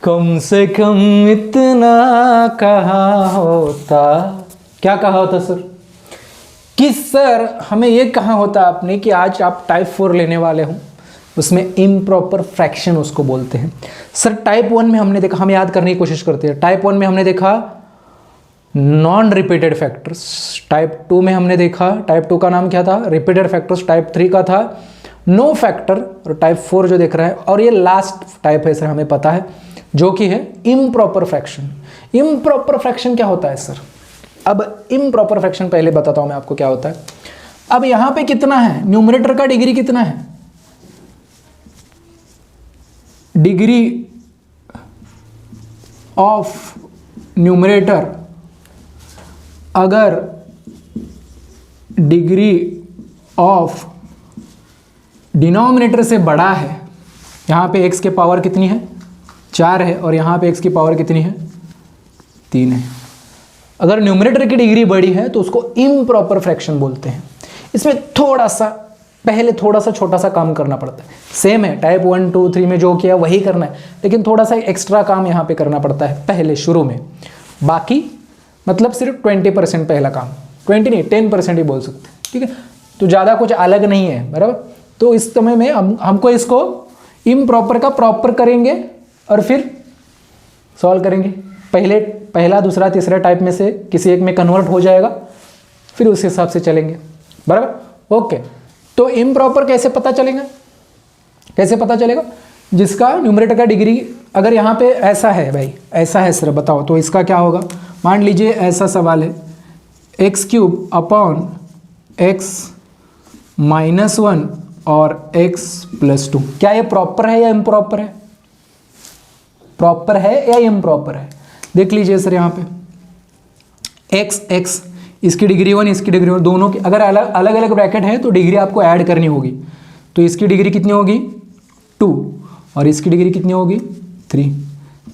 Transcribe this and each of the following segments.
कम से कम इतना कहा होता, क्या कहा होता सर? कि सर हमें ये कहा होता आपने कि आज आप टाइप 4 लेने वाले हो, उसमें इम्प्रॉपर फ्रैक्शन उसको बोलते हैं। सर टाइप 1 में हमने देखा, हम याद करने की कोशिश करते हैं, टाइप 1 में हमने देखा नॉन रिपीटेड फैक्टर्स, टाइप 2 में हमने देखा, टाइप 2 का नाम क्या था? रिपीटेड फैक्टर्स, टाइप 3 का था नो फैक्टर, और टाइप 4 जो देख रहा है, और ये लास्ट टाइप है सर हमें पता है जो कि है इम्प्रॉपर फ्रैक्शन। इम्प्रॉपर फ्रैक्शन क्या होता है सर? अब इम्प्रॉपर फ्रैक्शन पहले बताता हूं मैं आपको क्या होता है। अब यहां पे कितना है? न्यूमरेटर का डिग्री कितना है? डिग्री ऑफ न्यूमरेटर अगर डिग्री ऑफ डिनोमिनेटर से बड़ा है, यहां पे x के पावर कितनी है? 4 है, और यहां पे x की पावर कितनी है? 3 है। अगर न्यूमरेटर की डिग्री बड़ी है तो उसको इम्प्रॉपर फ्रैक्शन बोलते हैं। इसमें थोड़ा सा पहले थोड़ा सा छोटा सा काम करना पड़ता है, सेम है टाइप 1 2 3 में जो किया वही करना है, लेकिन थोड़ा सा एक्स्ट्रा काम यहाँ पे करना पड़ता है पहले शुरू में। बाकी मतलब सिर्फ 20% पहला काम, 20 नहीं 10% ही बोल सकते हैं, ठीक है? तो ज़्यादा कुछ अलग नहीं है, बराबर। तो इस समय में हमको इसको इम्प्रॉपर का प्रॉपर करेंगे और फिर सॉल्व करेंगे। पहला दूसरा तीसरा टाइप में से किसी एक में कन्वर्ट हो जाएगा, फिर उस हिसाब से चलेंगे, बराबर। ओके, तो इम्प्रॉपर कैसे पता चलेगा? कैसे पता चलेगा? जिसका न्यूमरेटर का डिग्री अगर यहाँ पे ऐसा है, भाई ऐसा है सर, बताओ तो इसका क्या होगा? मान लीजिए ऐसा सवाल है, x³ अपॉन x -1 और x+2, क्या ये प्रॉपर है या इम्प्रॉपर है? प्रॉपर है या इम्प्रॉपर है? देख लीजिए सर, यहाँ पे x इसकी डिग्री 1 इसकी डिग्री 1, दोनों की अगर अलग अलग ब्रैकेट है तो डिग्री आपको ऐड करनी होगी। तो इसकी डिग्री कितनी होगी? 2, और इसकी डिग्री कितनी होगी? 3।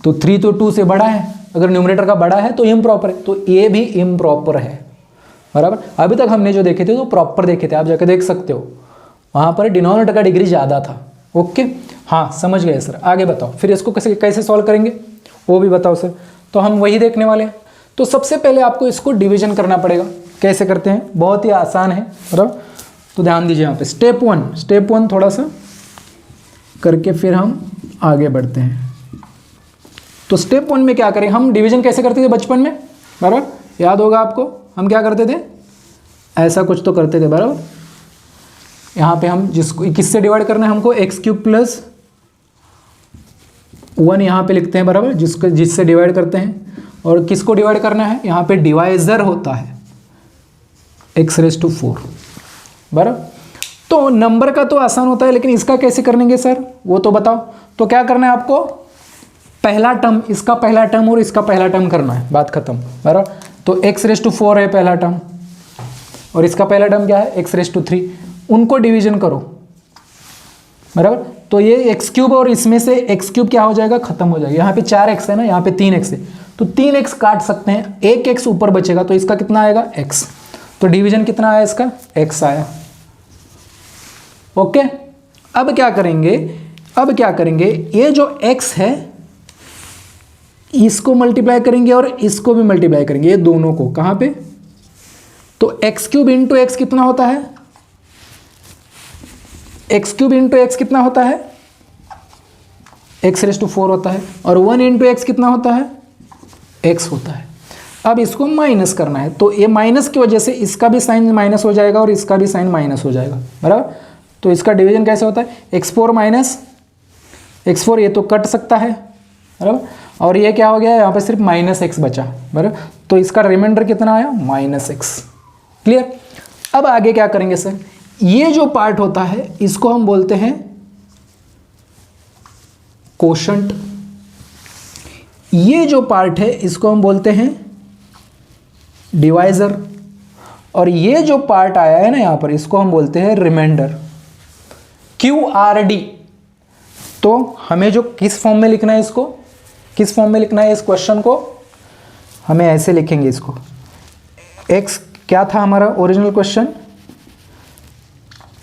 तो 3 तो 2 से बड़ा है, अगर न्यूमरेटर का बड़ा है तो इम्प्रॉपर है, तो ये भी इम्प्रॉपर है, बराबर। अभी तक हमने जो देखे थे तो प्रॉपर देखे थे, आप जाकर देख सकते हो, वहाँ पर डिनोमिनेटर का डिग्री ज़्यादा था। ओके, हाँ समझ गए सर। आगे बताओ, फिर इसको कैसे सॉल्व करेंगे वो भी बताओ सर। तो हम वही देखने वाले हैं। तो सबसे पहले आपको इसको डिवीजन करना पड़ेगा। कैसे करते हैं? बहुत ही आसान है, बराबर। तो ध्यान दीजिए यहाँ पे स्टेप वन थोड़ा सा करके फिर हम आगे बढ़ते हैं। तो स्टेप 1 में क्या करें? हम डिवीजन कैसे करते थे बचपन में, बराबर, याद होगा आपको। हम क्या करते थे? ऐसा कुछ तो करते थे, बराबर। यहाँ पे हम जिसको किससे डिवाइड करना है हमको, x³ + 1 यहाँ पे लिखते हैं, बराबर, जिससे डिवाइड करते हैं। और किसको डिवाइड करना है? यहाँ पे डिवाइजर होता है x⁴, बराबर। तो नंबर का तो आसान होता है, लेकिन इसका कैसे करेंगे सर वो तो बताओ। तो क्या करना है आपको? पहला टर्म, इसका पहला टर्म और इसका पहला टर्म करना है, बात खत्म, बराबर। तो x⁴ है पहला टर्म, और इसका पहला टर्म क्या है? x⁴, उनको डिवीजन करो, बराबर। तो ये x³ और इसमें से x³ क्या हो जाएगा? खत्म हो जाएगा। यहाँ पे 4x है ना, यहाँ पे 3x है, तो 3x काट सकते हैं, 1x ऊपर बचेगा, तो इसका कितना आएगा? x। तो डिवीजन कितना आया इसका? x आया। ओके, अब क्या करेंगे? ये जो x है इसको मल्टीप्लाई करेंगे और इसको भी मल्टीप्लाई करेंगे, ये दोनों को। कहां पे? तो x³ इंटू x कितना होता है? x³ इंटू x कितना होता है? x⁴ होता है, और 1 इंटू x कितना होता है? x होता है। अब इसको माइनस करना है, तो ये माइनस की वजह से इसका भी साइन माइनस हो जाएगा और इसका भी साइन माइनस हो जाएगा, बराबर। तो इसका डिवीजन कैसे होता है? x4 - x4, ये तो कट सकता है, बराबर। और ये क्या हो गया? यहाँ पे सिर्फ -x बचा, बराबर। तो इसका रिमाइंडर कितना आया? -x। क्लियर? अब आगे क्या करेंगे सर? ये जो पार्ट होता है इसको हम बोलते हैं कोशंट। ये जो पार्ट है इसको हम बोलते हैं डिवाइजर, और ये जो पार्ट आया है ना यहाँ पर, इसको हम बोलते हैं रिमाइंडर, QRD। तो हमें जो किस फॉर्म में लिखना है इसको, किस फॉर्म में लिखना है इस क्वेश्चन को? हमें ऐसे लिखेंगे इसको। x क्या था हमारा original question?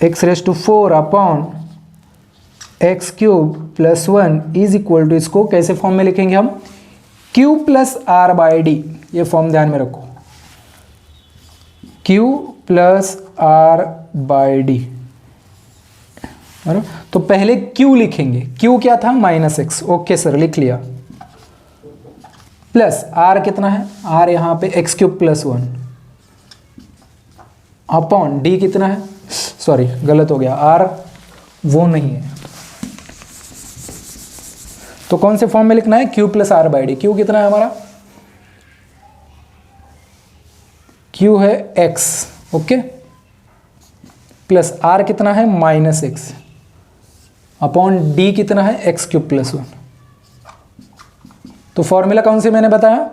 x⁴ upon x cube plus 1 is equal to, इसको कैसे फॉर्म में लिखेंगे हम, q plus r by d, ये फॉर्म ध्यान में रखो, q plus r by d. तो पहले क्यू लिखेंगे, क्यू क्या था -x, ओके सर लिख लिया, प्लस आर कितना है, आर यहाँ पे x cube plus 1 upon D कितना है, सॉरी गलत हो गया, आर वो नहीं है, तो कौन से फॉर्म में लिखना है, q plus r by d. Q कितना है हमारा, क्यू है x, ओके, प्लस आर कितना है -x अपॉन डी कितना है एक्स क्यूब प्लस 1। तो फॉर्मूला कौन से मैंने बताया,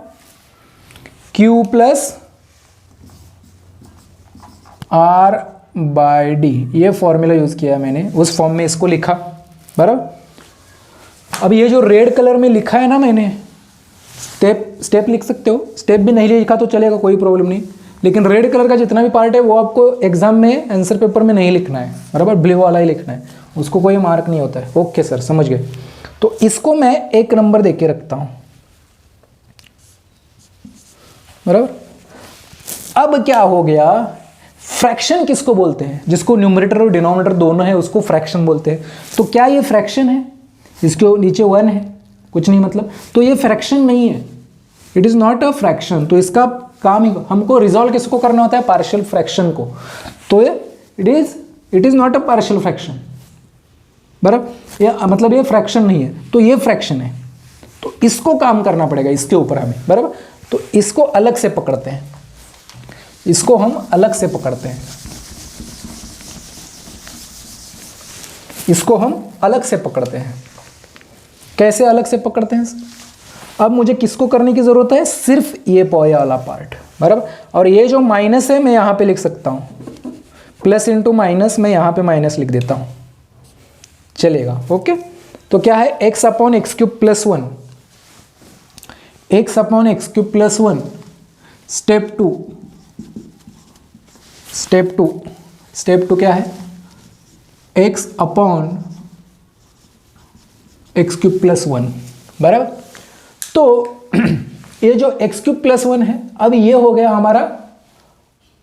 q plus r by d, ये फॉर्मूला यूज किया मैंने, उस फॉर्म में इसको लिखा, बराबर। अब ये जो रेड कलर में लिखा है ना मैंने, स्टेप लिख सकते हो, स्टेप भी नहीं लिखा तो चलेगा, कोई प्रॉब्लम नहीं, लेकिन रेड कलर का जितना भी पार्ट है वो आपको एग्जाम में आंसर पेपर में नहीं लिखना है, बराबर, ब्लू वाला ही लिखना है, उसको कोई मार्क नहीं होता है। ओके सर समझ गए। तो इसको मैं 1 नंबर दे के रखता हूं, बराबर। अब क्या हो गया, फ्रैक्शन किसको बोलते हैं, जिसको न्यूमरेटर और डिनोमिनेटर दोनों है उसको फ्रैक्शन बोलते हैं। तो क्या ये फ्रैक्शन है, इसके नीचे 1 है, कुछ नहीं मतलब, तो ये फ्रैक्शन नहीं है, it is not a fraction. तो इसका काम ही, हमको रिजॉल्व किसको करना होता है, पार्शियल फ्रैक्शन को, तो ये it is not a partial fraction, बराबर, ये मतलब ये फ्रैक्शन नहीं है, तो ये फ्रैक्शन है, तो इसको काम करना पड़ेगा इसके ऊपर हमें, बराबर। तो इसको अलग से पकड़ते हैं, इसको हम अलग से पकड़ते हैं, इसको हम अलग से पकड़ते हैं। कैसे अलग से पकड़ते हैं, अब मुझे किसको करने की जरूरत है, सिर्फ ये पोया वाला पार्ट, बराबर। और ये जो माइनस है मैं यहां पे लिख सकता हूं, प्लस इंटू माइनस, मैं यहां पे माइनस लिख देता हूं, चलेगा, ओके। तो क्या है, x upon x cube plus 1, x upon x cube plus 1, step two क्या है, x upon x cube plus 1, बराबर। तो ये जो एक्स क्यूब प्लस 1 है, अब ये हो गया हमारा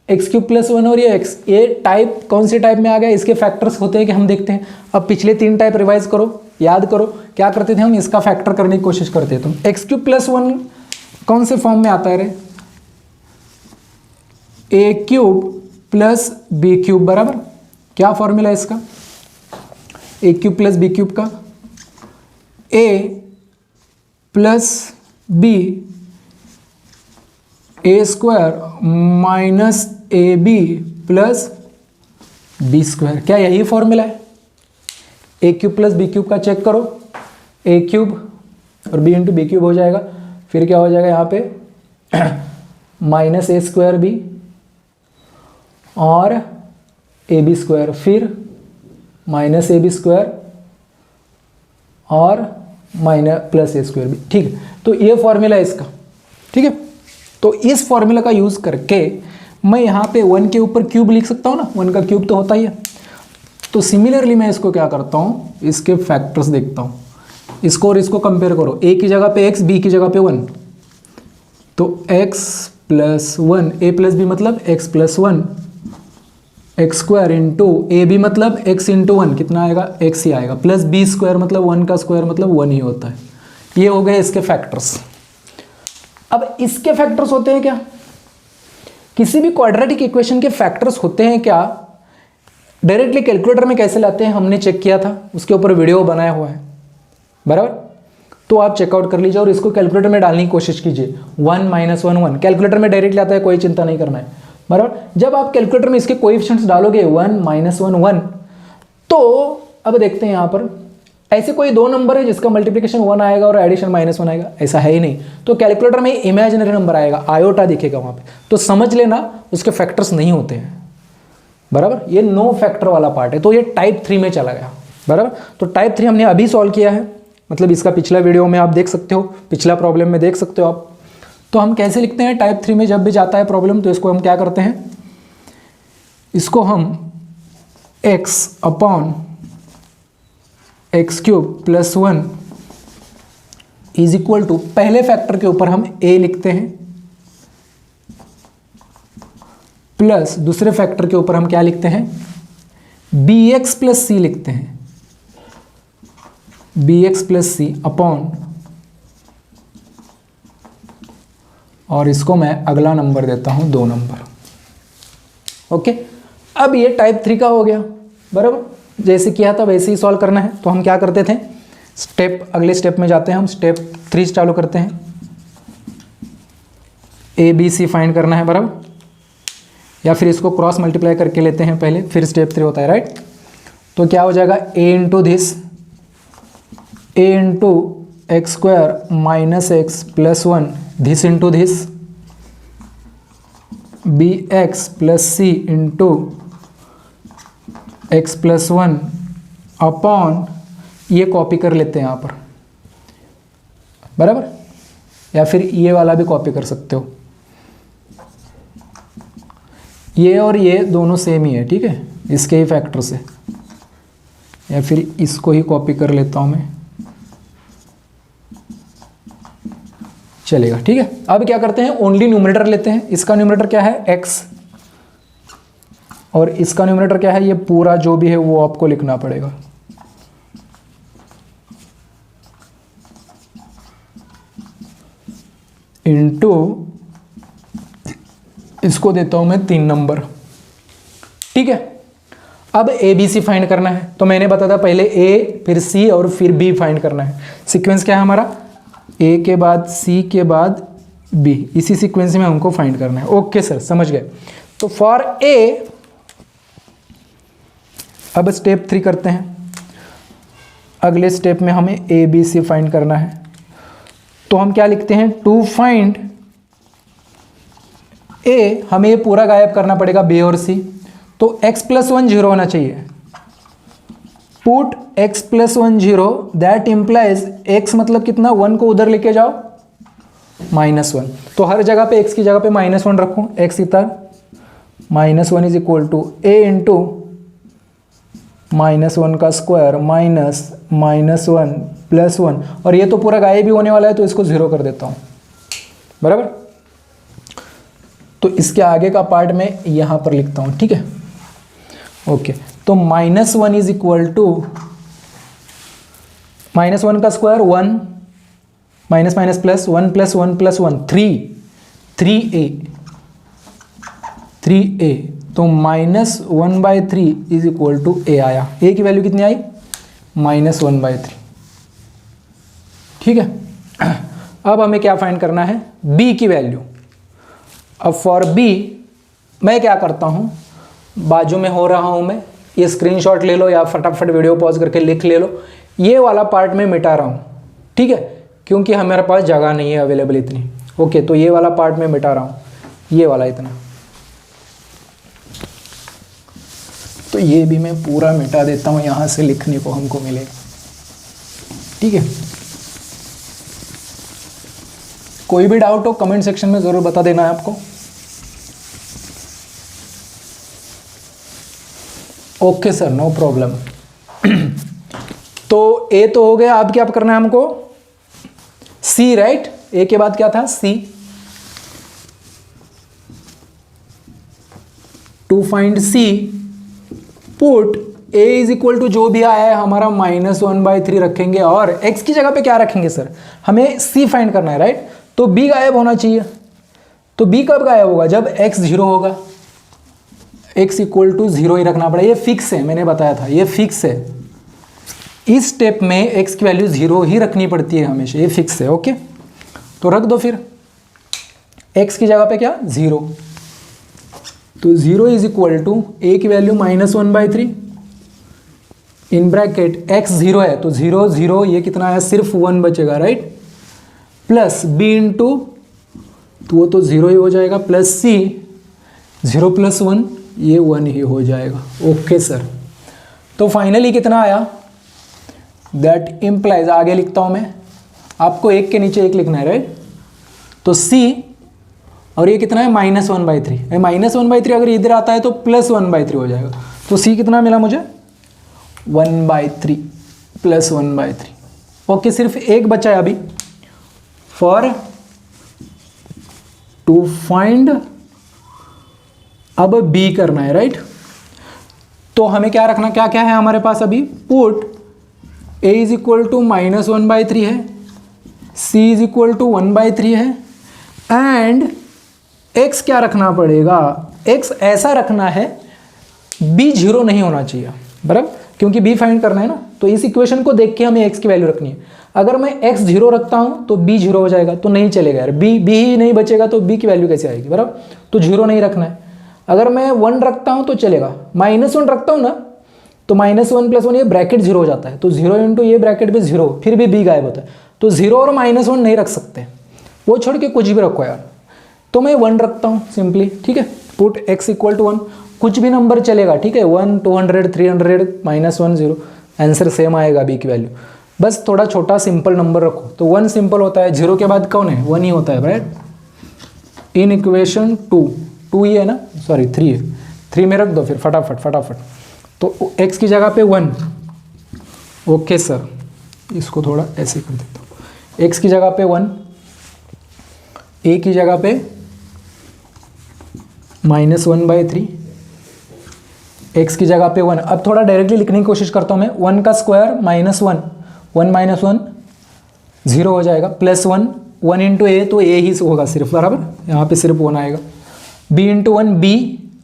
एक्स क्यूब प्लस 1, और ये x, ये टाइप कौन से टाइप में आ गया, इसके फैक्टर्स होते हैं कि हम देखते हैं। अब पिछले 3 टाइप रिवाइज करो, याद करो, क्या करते थे हम, इसका फैक्टर करने की कोशिश करते थे। तो एक्स क्यूब प्लस 1 कौन से फॉर्म में आता है रे, A cube plus B cube, बराबर। क्या फॉर्मूला है इसका, A cube plus B cube का, A plus B A square minus A B plus B square, क्या यही फॉर्मूला है। A cube plus B cube का चेक करो, ए क्यूब और बी इंटू बी क्यूब हो जाएगा, फिर क्या हो जाएगा यहाँ पे माइनस ए स्क्वायर बी और ए बी स्क्वायर, फिर माइनस ए बी स्क्वायर और माइनस प्लस ए स्क्वायर बी, ठीक है। तो ये फॉर्मूला है इसका, ठीक है। तो इस फॉर्मूला का यूज करके मैं यहाँ पे 1 के ऊपर क्यूब लिख सकता हूँ ना, 1 का क्यूब तो होता ही है। तो सिमिलरली मैं इसको क्या करता हूँ, इसके फैक्टर्स देखता हूँ, इसको और इसको कंपेयर करो, a की जगह पे x, b की जगह पे 1, तो x plus 1, a plus b मतलब x plus 1, x square into a b मतलब x इंटू 1 कितना आएगा, x ही आएगा, प्लस बी स्क्वायर मतलब 1 का स्क्वायर मतलब 1 ही होता है। ये हो गए इसके फैक्टर्स। अब इसके फैक्टर्स होते हैं क्या, किसी भी क्वाड्रेटिक इक्वेशन के फैक्टर्स होते हैं क्या, डायरेक्टली कैलकुलेटर में कैसे लाते हैं हमने चेक किया था, उसके ऊपर वीडियो बनाया हुआ है, बराबर। तो आप चेकआउट कर लीजिए और इसको कैलकुलेटर में डालने की कोशिश कीजिए। 1 माइनस 1 1 कैलकुलेटर में डायरेक्टली आता है, कोई चिंता नहीं करना है, बराबर। जब आप कैलकुलेटर में इसके कोएफिशिएंट्स डालोगे 1 माइनस 1 1, तो अब देखते हैं यहाँ पर ऐसे कोई 2 नंबर है जिसका मल्टीप्लिकेशन 1 आएगा और एडिशन -1 आएगा, ऐसा है ही नहीं। तो कैलकुलेटर में इमेजिनरी नंबर आएगा, आयोटा दिखेगा वहां पे, तो समझ लेना उसके फैक्टर्स नहीं होते हैं, बराबर। ये नो फैक्टर वाला पार्ट है, तो ये टाइप 3 में चला गया, बराबर। तो टाइप 3 हमने अभी सॉल्व किया है, मतलब इसका पिछला वीडियो में आप देख सकते हो, पिछला प्रॉब्लम में देख सकते हो आप। तो हम कैसे लिखते हैं टाइप 3 में, जब भी जाता है प्रॉब्लम तो इसको हम क्या करते हैं, इसको हम x upon x cube plus 1 is equal to, पहले फैक्टर के ऊपर हम a लिखते हैं, प्लस दूसरे फैक्टर के ऊपर हम क्या लिखते हैं, bx प्लस सी लिखते हैं, bx प्लस सी अपॉन, और इसको मैं अगला नंबर देता हूं 2 नंबर। ओके, अब ये टाइप 3 का हो गया, बराबर, जैसे किया था वैसे ही सॉल्व करना है। तो हम क्या करते थे, अगले स्टेप में जाते हैं, हम स्टेप 3 चालू करते हैं, ए बी सी फाइंड करना है, बराबर, या फिर इसको क्रॉस मल्टीप्लाई करके लेते हैं पहले, फिर स्टेप 3 होता है, राइट। तो क्या हो जाएगा, A into this, A into X square minus X plus 1, this into this, B X plus C into X plus 1 upon, ये कॉपी कर लेते हैं यहाँ पर, बराबर, या फिर ये वाला भी कॉपी कर सकते हो, ये और ये दोनों सेम ही है, ठीक है, इसके ही फैक्टर से, या फिर इसको ही कॉपी कर लेता हूँ मैं, चलेगा, ठीक है। अब क्या करते हैं, ओनली न्यूमरेटर लेते हैं, इसका न्यूमरेटर क्या है x, और इसका न्यूमरेटर क्या है, ये पूरा जो भी है वो आपको लिखना पड़ेगा, इनटू इसको देता हूं मैं 3 नंबर, ठीक है। अब ए बी सी फाइंड करना है, तो मैंने बताया था पहले ए फिर सी और फिर बी फाइंड करना है। सीक्वेंस क्या है हमारा, ए के बाद सी के बाद बी, इसी सीक्वेंस में हमको फाइंड करना है। ओके सर, समझ गए। तो फॉर ए, अब स्टेप 3 करते हैं, अगले स्टेप में हमें ए बी सी फाइंड करना है। तो हम क्या लिखते हैं, टू फाइंड ए, हमें ये पूरा गायब करना पड़ेगा बी और सी, तो x प्लस 1 0 होना चाहिए। Put x plus 1 0, that implies x मतलब कितना, 1 को उधर लेके जाओ, -1, तो हर जगह पे x की जगह पे -1 रखो, x इधर, -1 is equal to a into -1 का स्क्वायर माइनस -1 प्लस 1, और ये तो पूरा गायब भी होने वाला है तो इसको 0 कर देता हूँ, बराबर। तो इसके आगे का पार्ट मैं यहाँ पर लिखता हूँ, ठीक है, ओके। तो -1 इज इक्वल टू -1 का square 1, minus minus plus 1 plus 1 plus 1 3a, तो -1/3 इज इक्वल टू a आया। a की वैल्यू कितनी आई, -1/3, ठीक है। अब हमें क्या फाइंड करना है, b की वैल्यू। अब फॉर b मैं क्या करता हूँ, बाजू में हो रहा हूँ मैं, ये स्क्रीनशॉट ले लो या फटाफट वीडियो पॉज करके लिख ले लो, ये वाला पार्ट मैं मिटा रहा हूँ, ठीक है, क्योंकि हमारे पास जगह नहीं है अवेलेबल इतनी। ओके, तो ये वाला पार्ट मैं मिटा रहा हूँ, ये वाला इतना, तो ये भी मैं पूरा मिटा देता हूँ, यहाँ से लिखने को हमको मिलेगा, ठीक है। कोई भी डाउट हो कमेंट सेक्शन में ज़रूर बता देना है आपको। Okay sir, no problem. तो ए तो हो गया, अब क्या करना है हमको, सी, राइट। ए के बाद क्या था, C. To find C, put A is equal to जो भी आया है हमारा -1/3 रखेंगे, और एक्स की जगह पे क्या रखेंगे सर, हमें सी फाइंड करना है, राइट। तो बी गायब होना चाहिए, तो बी कब गायब होगा, जब एक्स 0 होगा, x इक्वल टू 0 ही रखना पड़ेगा, ये फिक्स है, मैंने बताया था ये फिक्स है। इस स्टेप में x की वैल्यू 0 ही रखनी पड़ती है हमेशा, ये फिक्स है। ओके, तो रख दो फिर x की जगह पे क्या, 0, तो 0 इज इक्वल टू a की वैल्यू -1/3, इन ब्रैकेट x 0 है तो 0 0, ये कितना है, सिर्फ 1 बचेगा, राइट, प्लस b इंटू, तो वो तो 0 ही हो जाएगा, प्लस c, 0 प्लस 1, ये 1 ही हो जाएगा। ओके सर, तो फाइनली कितना आया, दैट इम्प्लाइज, आगे लिखता हूं मैं, आपको एक के नीचे एक लिखना है, राइट। तो c, और ये कितना है, -1/3, -1/3 अगर इधर आता है तो +1/3 हो जाएगा, तो c कितना मिला मुझे, 1/3, प्लस 1/3। ओके, सिर्फ एक बचा है अभी, फॉर टू फाइंड, अब बी करना है, राइट। तो हमें क्या रखना, क्या क्या है हमारे पास अभी, put a is equal to -1/3 है, c इज इक्वल टू 1/3 है, एंड x क्या रखना पड़ेगा, x ऐसा रखना है b 0 नहीं होना चाहिए, बराबर, क्योंकि b फाइंड करना है ना। तो इस इक्वेशन को देख के हमें x की वैल्यू रखनी है। अगर मैं x 0 रखता हूं तो b 0 हो जाएगा, तो नहीं चलेगा यार, b ही नहीं बचेगा तो b की वैल्यू कैसे आएगी, बराबर। तो 0 नहीं रखना है। अगर मैं 1 रखता हूं तो चलेगा, -1 रखता हूं ना तो -1 + 1 ये ब्रैकेट 0 हो जाता है, तो 0 इंटू ये ब्रैकेट भी 0, फिर भी b गायब होता है। तो 0 और -1 नहीं रख सकते, वो छोड़ के कुछ भी रखो यार। तो मैं 1 रखता हूँ सिंपली, ठीक है। पुट x इक्वल टू 1, कुछ भी नंबर चलेगा, ठीक है, 1, 200, 300, -1, 0, आंसर सेम आएगा b की वैल्यू। बस थोड़ा छोटा सिंपल नंबर रखो। तो 1 सिंपल होता है, 0 के बाद कौन है, 1 ही होता है, राइट। इन इक्वेशन 2 ही है ना, सॉरी 3 है, 3 में रख दो फिर फटाफट। तो x की जगह पे 1, ओके सर, इसको थोड़ा ऐसे कर देता हूँ। x की जगह पे 1, a की जगह पे -1/3, x की जगह पे 1। अब थोड़ा डायरेक्टली लिखने की कोशिश करता हूँ मैं, 1 का स्क्वायर -1, 1 - 1 0 हो जाएगा, +1, 1 इंटू ए, तो ए ही होगा सिर्फ, बराबर, यहाँ पे सिर्फ 1 आएगा। b इंटू 1 b,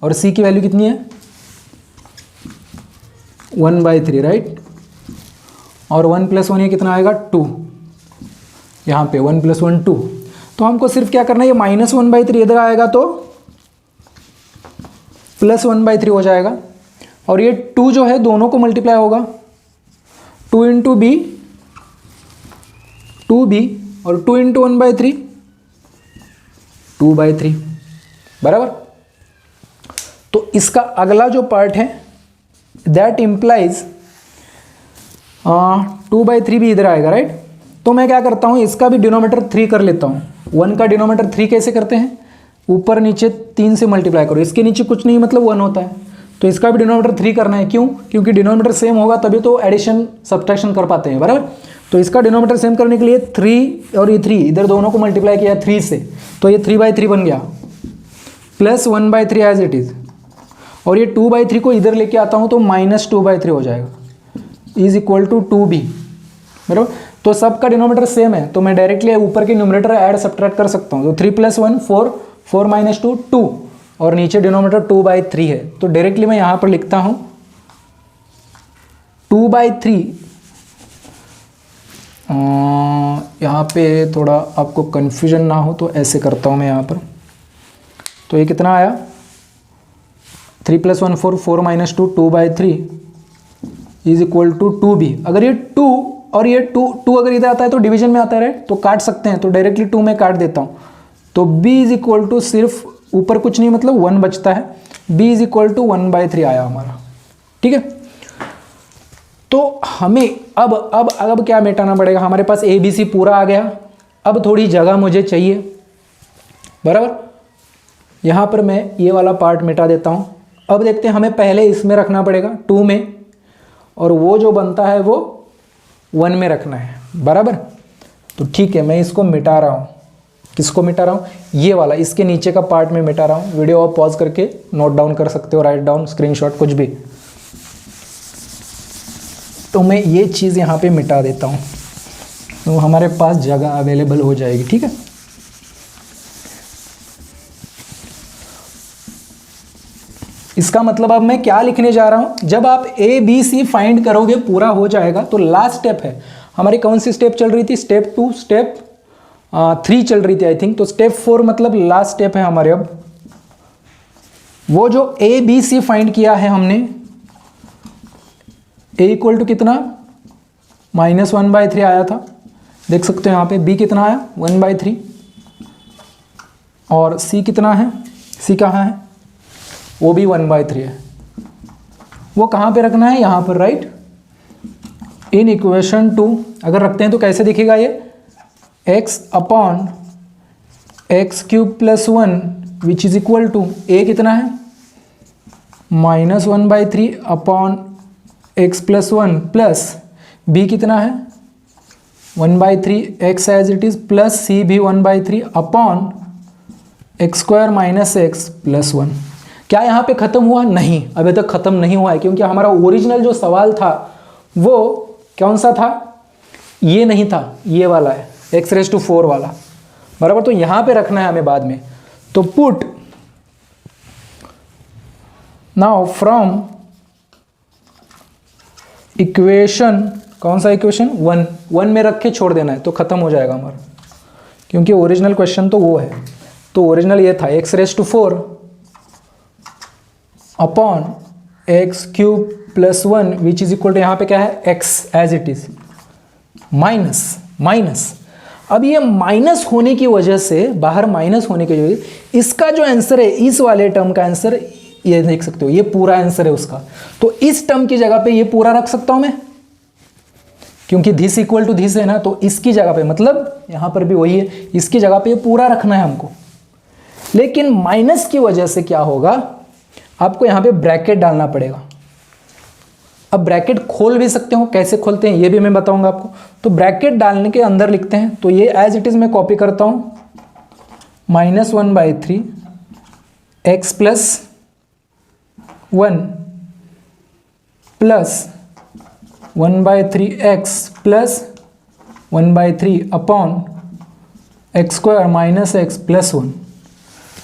और c की वैल्यू कितनी है, 1/3, राइट। और 1 + 1 ये कितना आएगा, 2, यहाँ पे 1 + 1 2। तो हमको सिर्फ क्या करना है, ये -1/3 इधर आएगा तो +1/3 हो जाएगा, और ये 2 जो है दोनों को मल्टीप्लाई होगा, 2 इंटू बी 2b, और 2 इंटू 1/3 2/3, बराबर। तो इसका अगला जो पार्ट है दैट इम्प्लाइज 2/3 भी इधर आएगा, राइट। तो मैं क्या करता हूँ, इसका भी डिनोमीटर 3 कर लेता हूँ। 1 का डिनोमीटर 3 कैसे करते हैं, ऊपर नीचे 3 से मल्टीप्लाई करो, इसके नीचे कुछ नहीं मतलब 1 होता है, तो इसका भी डिनोमीटर 3 करना है। क्यों, क्योंकि डिनोमीटर सेम होगा तभी तो एडिशन सब्ट्रैक्शन कर पाते हैं, बराबर। तो इसका डिनोमीटर सेम करने के लिए 3 और ये 3 इधर दोनों को मल्टीप्लाई किया 3 से, तो ये 3/3 बन गया, प्लस 1/3 एज इट इज़, और ये 2/3 को इधर लेके आता हूँ तो -2/3 हो जाएगा, इज इक्वल टू 2b, बराबर। तो सबका डिनोमीटर सेम है, तो मैं डायरेक्टली ऊपर के न्यूमरेटर ऐड सब्ट्रैक्ट कर सकता हूँ। तो 3 + 1 4, 4 - 2 2, और नीचे डिनोमीटर 2/3 है, तो डायरेक्टली मैं यहाँ पर लिखता हूँ 2/3। यहाँ पे थोड़ा आपको कन्फ्यूजन ना हो तो ऐसे करता हूँ मैं यहाँ पर। तो ये कितना आया, 3 + 1 4, 4 - 2 2/3 इज इक्वल टू 2b। अगर ये 2 और ये 2 अगर इधर आता है तो डिवीजन में आता है, राइट, तो काट सकते हैं, तो डायरेक्टली 2 में काट देता हूँ। तो b इज इक्वल टू, सिर्फ ऊपर कुछ नहीं मतलब 1 बचता है, b इज इक्वल टू 1/3 आया हमारा, ठीक है। तो हमें अब क्या मिटाना पड़ेगा, हमारे पास a b c पूरा आ गया। अब थोड़ी जगह मुझे चाहिए, बराबर। यहाँ पर मैं ये वाला पार्ट मिटा देता हूँ। अब देखते हैं, हमें पहले इसमें रखना पड़ेगा 2 में, और वो जो बनता है वो 1 में रखना है, बराबर। तो ठीक है, मैं इसको मिटा रहा हूँ। किसको मिटा रहा हूँ, ये वाला, इसके नीचे का पार्ट में मिटा रहा हूँ। वीडियो आप पॉज करके नोट डाउन कर सकते हो, राइट डाउन, स्क्रीनशॉट, कुछ भी। तो मैं ये चीज़ यहाँ पे मिटा देता हूँ, तो हमारे पास जगह अवेलेबल हो जाएगी, ठीक है। इसका मतलब अब मैं क्या लिखने जा रहा हूँ, जब आप ए बी सी फाइंड करोगे, पूरा हो जाएगा, तो लास्ट स्टेप है हमारी, कौन सी स्टेप चल रही थी, स्टेप 2, स्टेप 3 चल रही थी आई थिंक। तो स्टेप 4 मतलब लास्ट स्टेप है हमारे। अब वो जो ए बी सी फाइंड किया है हमने, ए इक्वल टू कितना, -1/3 आया था, देख सकते हो यहाँ पे। बी कितना आया, 1/3, और सी कितना है, सी कहाँ है, वो भी 1/3 है। वो कहाँ पे रखना है, यहाँ पर, राइट। इन इक्वेशन 2 अगर रखते हैं तो कैसे दिखेगा ये, x/(x³ + 1) which is equal to, a कितना है, -1/3 अपॉन x + 1 प्लस b कितना है 1/3 x as it is plus C भी 1/3 upon X square minus X plus 1। क्या यहाँ पे ख़त्म हुआ? नहीं, अभी तक ख़त्म नहीं हुआ है, क्योंकि हमारा ओरिजिनल जो सवाल था वो कौन सा था? ये नहीं था, ये वाला है x⁴ वाला, बराबर। तो यहाँ पे रखना है हमें बाद में। तो पुट नाउ फ्रॉम इक्वेशन, कौन सा इक्वेशन? 1 में रख के छोड़ देना है, तो ख़त्म हो जाएगा हमारा, क्योंकि ओरिजिनल क्वेश्चन तो वो है। तो ओरिजिनल ये था x⁴ upon x³ plus 1 which is equal to, यहाँ पे क्या है? x as it is minus. अब ये माइनस होने की वजह से, बाहर माइनस होने की वजह से इसका जो आंसर है, इस वाले टर्म का आंसर ये देख सकते हो, ये पूरा आंसर है उसका। तो इस टर्म की जगह पे ये पूरा रख सकता हूं मैं, क्योंकि धिस इक्वल टू धिस है ना, तो इसकी जगह पे, मतलब यहां पर भी वही है, इसकी जगह पे ये पूरा रखना है हमको। लेकिन माइनस की वजह से क्या होगा, आपको यहां पे ब्रैकेट डालना पड़ेगा। अब ब्रैकेट खोल भी सकते हो, कैसे खोलते हैं ये भी मैं बताऊंगा आपको। तो ब्रैकेट डालने के अंदर लिखते हैं, तो ये एज इट इज मैं कॉपी करता हूं, -1/3 x plus 1 plus 1/3 x plus 1/3 upon x² minus X plus 1।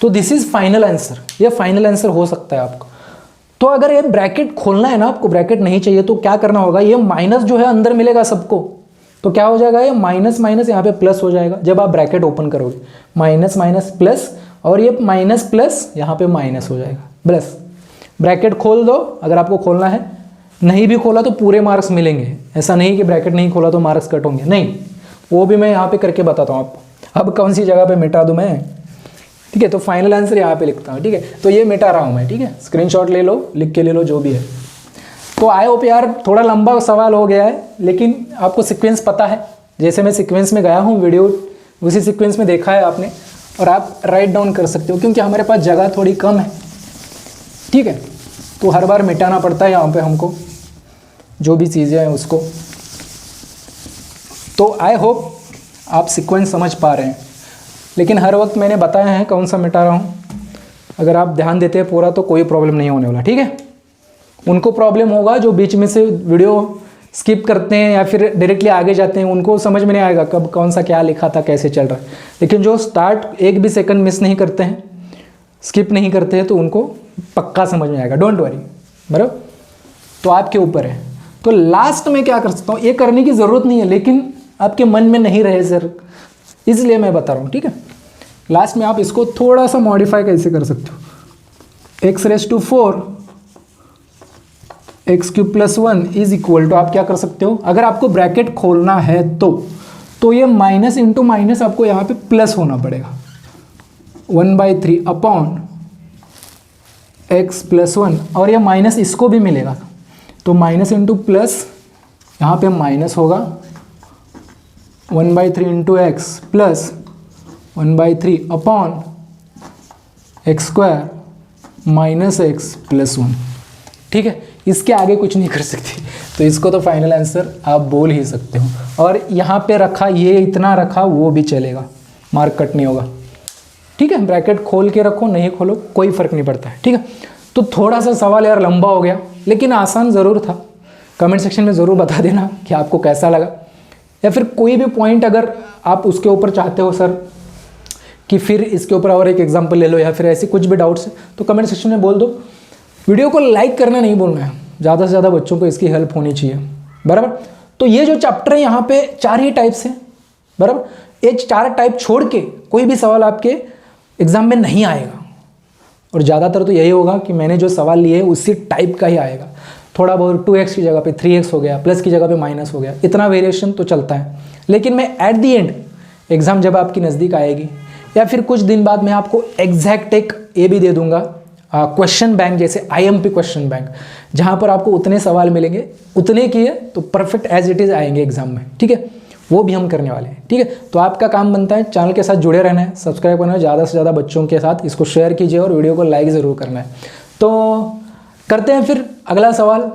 तो दिस इज फाइनल आंसर, ये फाइनल आंसर हो सकता है आपका। तो अगर ये ब्रैकेट खोलना है ना, आपको ब्रैकेट नहीं चाहिए, तो क्या करना होगा, ये माइनस जो है अंदर मिलेगा सबको, तो क्या हो जाएगा, ये माइनस माइनस यहाँ पे प्लस हो जाएगा जब आप ब्रैकेट ओपन करोगे, माइनस माइनस प्लस, और ये माइनस प्लस यहाँ पे माइनस हो जाएगा प्लस। ब्रैकेट खोल दो अगर आपको खोलना है, नहीं भी खोला तो पूरे मार्क्स मिलेंगे। ऐसा नहीं कि ब्रैकेट नहीं खोला तो मार्क्स कट होंगे, नहीं, वो भी मैं यहाँ पे करके बताता हूँ आपको। अब कौन सी जगह पे मिटा दूँ मैं, ठीक है। तो फाइनल आंसर यहाँ पे लिखता हूँ, ठीक है। तो ये मिटा रहा हूँ मैं, ठीक है, स्क्रीनशॉट ले लो, लिख के ले लो, जो भी है। तो आई होप यार थोड़ा लंबा सवाल हो गया है, लेकिन आपको सीक्वेंस पता है, जैसे मैं सीक्वेंस में गया हूँ, वीडियो उसी सीक्वेंस में देखा है आपने, और आप राइट डाउन कर सकते हो, क्योंकि हमारे पास जगह थोड़ी कम है, ठीक है। तो हर बार मिटाना पड़ता है यहाँ पे हमको जो भी चीज़ें हैं उसको। तो आई होप आप सीक्वेंस समझ पा रहे हैं, लेकिन हर वक्त मैंने बताया है कौन सा मिटा रहा हूँ। अगर आप ध्यान देते हैं पूरा तो कोई प्रॉब्लम नहीं होने वाला, ठीक है। उनको प्रॉब्लम होगा जो बीच में से वीडियो स्किप करते हैं या फिर डायरेक्टली आगे जाते हैं, उनको समझ में नहीं आएगा कब कौन सा क्या लिखा था, कैसे चल रहा है। लेकिन जो स्टार्ट एक भी सेकंड मिस नहीं करते हैं, स्किप नहीं करते हैं, तो उनको पक्का समझ में आएगा, डोंट वरी, बराबर। तो आपके ऊपर है। तो लास्ट में क्या कर सकता हूँ, ये करने की ज़रूरत नहीं है, लेकिन आपके मन में नहीं रहे सर, इसलिए मैं बता रहा हूँ, ठीक है। लास्ट में आप इसको थोड़ा सा मॉडिफाई कैसे कर सकते हो, x⁴ x³ plus 1 is equal to, आप क्या कर सकते हो, अगर आपको ब्रैकेट खोलना है तो ये माइनस इंटू माइनस आपको यहाँ पे प्लस होना पड़ेगा, 1/3 अपॉन x प्लस 1, और ये माइनस इसको भी मिलेगा, तो माइनस इंटू प्लस यहाँ पे माइनस होगा, 1/3 into X plus 1/3 upon x² minus X plus 1, ठीक है। इसके आगे कुछ नहीं कर सकते, तो इसको तो फाइनल आंसर आप बोल ही सकते हो। और यहाँ पे रखा, ये इतना रखा, वो भी चलेगा, मार्क कट नहीं होगा, ठीक है। ब्रैकेट खोल के रखो, नहीं खोलो, कोई फर्क नहीं पड़ता है, ठीक है। तो थोड़ा सा सवाल यार लंबा हो गया, लेकिन आसान ज़रूर था। कमेंट सेक्शन में ज़रूर बता देना कि आपको कैसा लगा, या फिर कोई भी पॉइंट अगर आप उसके ऊपर चाहते हो सर कि फिर इसके ऊपर और एक एग्जांपल ले लो, या फिर ऐसे कुछ भी डाउट्स है, तो कमेंट सेक्शन में बोल दो। वीडियो को लाइक करना नहीं भूलना है, ज़्यादा से ज़्यादा बच्चों को इसकी हेल्प होनी चाहिए, बराबर। तो ये जो चैप्टर है यहाँ पे 4 ही टाइप्स हैं, बराबर। ये 4 टाइप छोड़ के कोई भी सवाल आपके एग्जाम में नहीं आएगा, और ज़्यादातर तो यही होगा कि मैंने जो सवाल लिए उसी टाइप का ही आएगा। थोड़ा बहुत 2x की जगह पे 3x हो गया, प्लस की जगह पे माइनस हो गया, इतना वेरिएशन तो चलता है। लेकिन मैं एट दी एंड एग्ज़ाम जब आपकी नज़दीक आएगी, या फिर कुछ दिन बाद मैं आपको एग्जैक्ट एक ये भी दे दूंगा क्वेश्चन बैंक, जैसे IMP क्वेश्चन बैंक, जहाँ पर आपको उतने सवाल मिलेंगे, उतने किए तो परफेक्ट एज इट इज़ आएंगे एग्जाम में, ठीक है। वो भी हम करने वाले हैं, ठीक है। तो आपका काम बनता है चैनल के साथ जुड़े रहना है, सब्सक्राइब करना है, ज़्यादा से ज़्यादा बच्चों के साथ इसको शेयर कीजिए, और वीडियो को लाइक ज़रूर करना है। तो करते हैं फिर अगला सवाल।